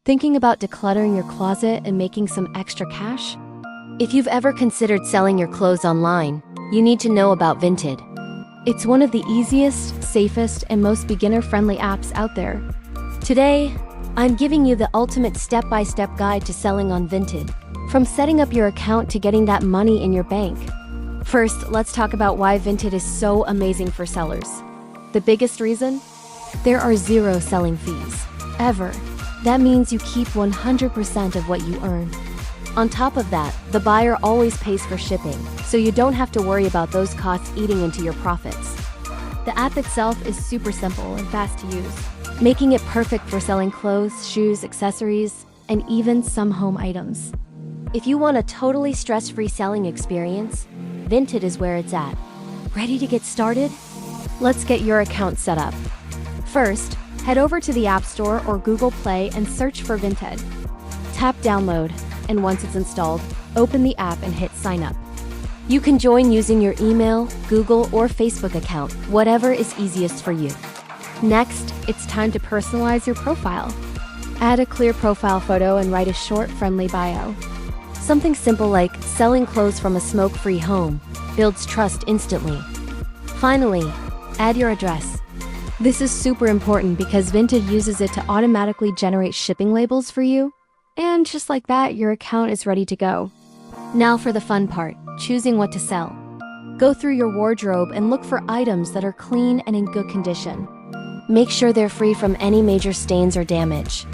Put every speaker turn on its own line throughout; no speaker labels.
Thinking about decluttering your closet and making some extra cash? If you've ever considered selling your clothes online, you need to know about Vinted. It's one of the easiest, safest, and most beginner-friendly apps out there. Today, I'm giving you the ultimate step-by-step guide to selling on Vinted, from setting up your account to getting that money in your bank. First, let's talk about why Vinted is so amazing for sellers. The biggest reason? There are zero selling fees, ever. That means you keep 100% of what you earn. On top of that, the buyer always pays for shipping, so you don't have to worry about those costs eating into your profits. The app itself is super simple and fast to use, making it perfect for selling clothes, shoes, accessories, and even some home items. If you want a totally stress-free selling experience, Vinted is where it's at. Ready to get started? Let's get your account set up. First, head over to the App Store or Google Play and search for Vinted. Tap Download, and once it's installed, open the app and hit Sign Up. You can join using your email, Google, or Facebook account, whatever is easiest for you. Next, it's time to personalize your profile. Add a clear profile photo and write a short, friendly bio. Something simple like selling clothes from a smoke-free home builds trust instantly. Finally, add your address. This is super important because Vinted uses it to automatically generate shipping labels for you. And just like that, your account is ready to go. Now for the fun part, choosing what to sell. Go through your wardrobe and look for items that are clean and in good condition. Make sure they're free from any major stains or damage.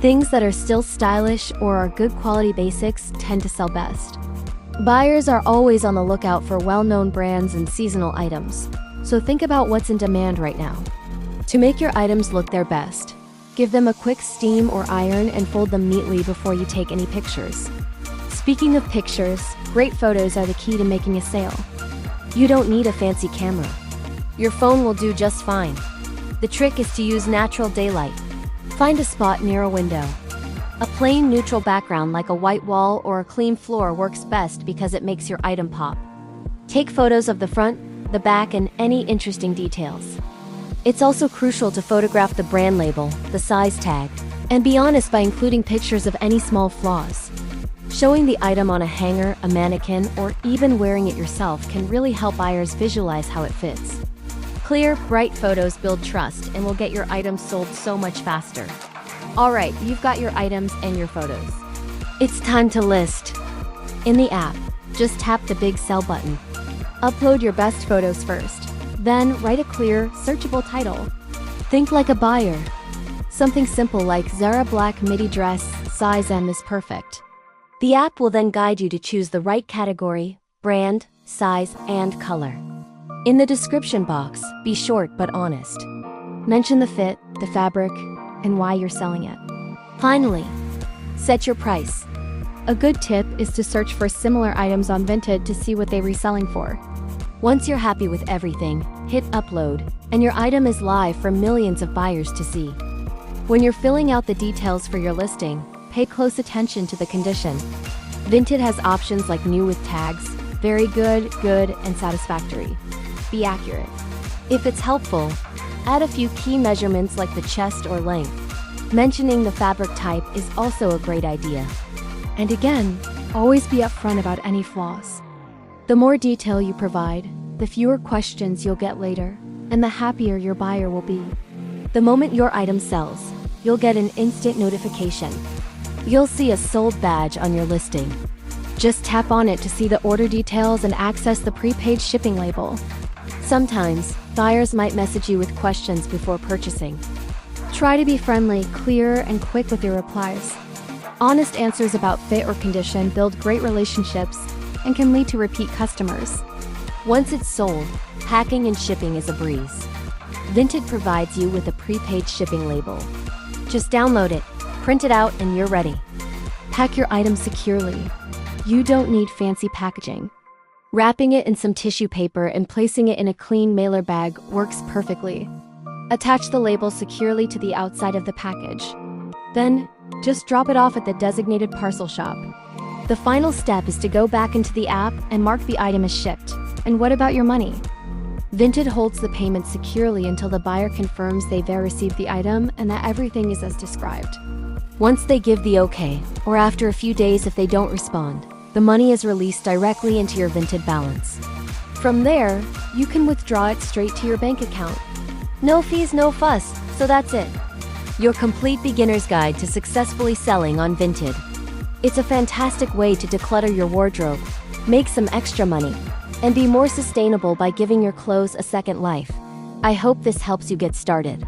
Things that are still stylish or are good quality basics tend to sell best. Buyers are always on the lookout for well-known brands and seasonal items, so think about what's in demand right now. To make your items look their best, give them a quick steam or iron and fold them neatly before you take any pictures. Speaking of pictures, great photos are the key to making a sale. You don't need a fancy camera. Your phone will do just fine. The trick is to use natural daylight. Find a spot near a window. A plain neutral background like a white wall or a clean floor works best because it makes your item pop. Take photos of the front, the back, and any interesting details. It's also crucial to photograph the brand label, the size tag, and be honest by including pictures of any small flaws. Showing the item on a hanger, a mannequin, or even wearing it yourself can really help buyers visualize how it fits. Clear, bright photos build trust and will get your items sold so much faster. Alright, you've got your items and your photos. It's time to list. In the app, just tap the big Sell button. Upload your best photos first. Then write a clear, searchable title. Think like a buyer. Something simple like Zara black midi dress, size M is perfect. The app will then guide you to choose the right category, brand, size, and color. In the description box, be short but honest. Mention the fit, the fabric, and why you're selling it. Finally, set your price. A good tip is to search for similar items on Vinted to see what they're reselling for. Once you're happy with everything, hit upload, and your item is live for millions of buyers to see. When you're filling out the details for your listing, pay close attention to the condition. Vinted has options like new with tags, very good, good, and satisfactory. Be accurate. If it's helpful, add a few key measurements like the chest or length. Mentioning the fabric type is also a great idea. And again, always be upfront about any flaws. The more detail you provide, the fewer questions you'll get later, and the happier your buyer will be. The moment your item sells, you'll get an instant notification. You'll see a sold badge on your listing. Just tap on it to see the order details and access the prepaid shipping label. Sometimes, buyers might message you with questions before purchasing. Try to be friendly, clear, and quick with your replies. Honest answers about fit or condition build great relationships and can lead to repeat customers. Once it's sold, packing and shipping is a breeze. Vinted provides you with a prepaid shipping label. Just download it, print it out, and you're ready. Pack your item securely. You don't need fancy packaging. Wrapping it in some tissue paper and placing it in a clean mailer bag works perfectly. Attach the label securely to the outside of the package. Then, just drop it off at the designated parcel shop. The final step is to go back into the app and mark the item as shipped. And what about your money? Vinted holds the payment securely until the buyer confirms they've received the item and that everything is as described. Once they give the okay, or after a few days if they don't respond, the money is released directly into your Vinted balance. From there, you can withdraw it straight to your bank account. No fees, no fuss, so that's it. Your complete beginner's guide to successfully selling on Vinted. It's a fantastic way to declutter your wardrobe, make some extra money, and be more sustainable by giving your clothes a second life. I hope this helps you get started.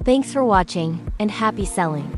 Thanks for watching, and happy selling.